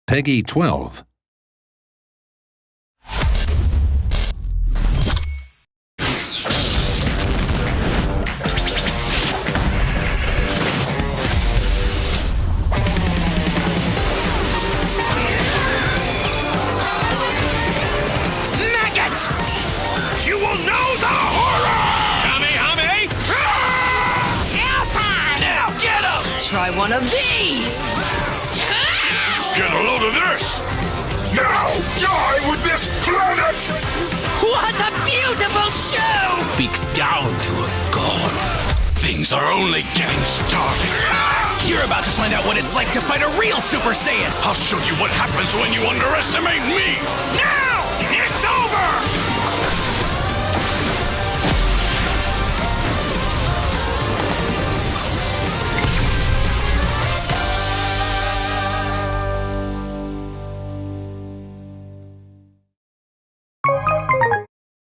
Peggy 12. Maggot! You will know the horror! Kamehame! Now get him! Try one of these! Get a load of this! Now die with this planet! What a beautiful show! Speak down to a god. Things are only getting started. You're about to find out what it's like to fight a real Super Saiyan. I'll show you what happens when you underestimate me. Now! It's over!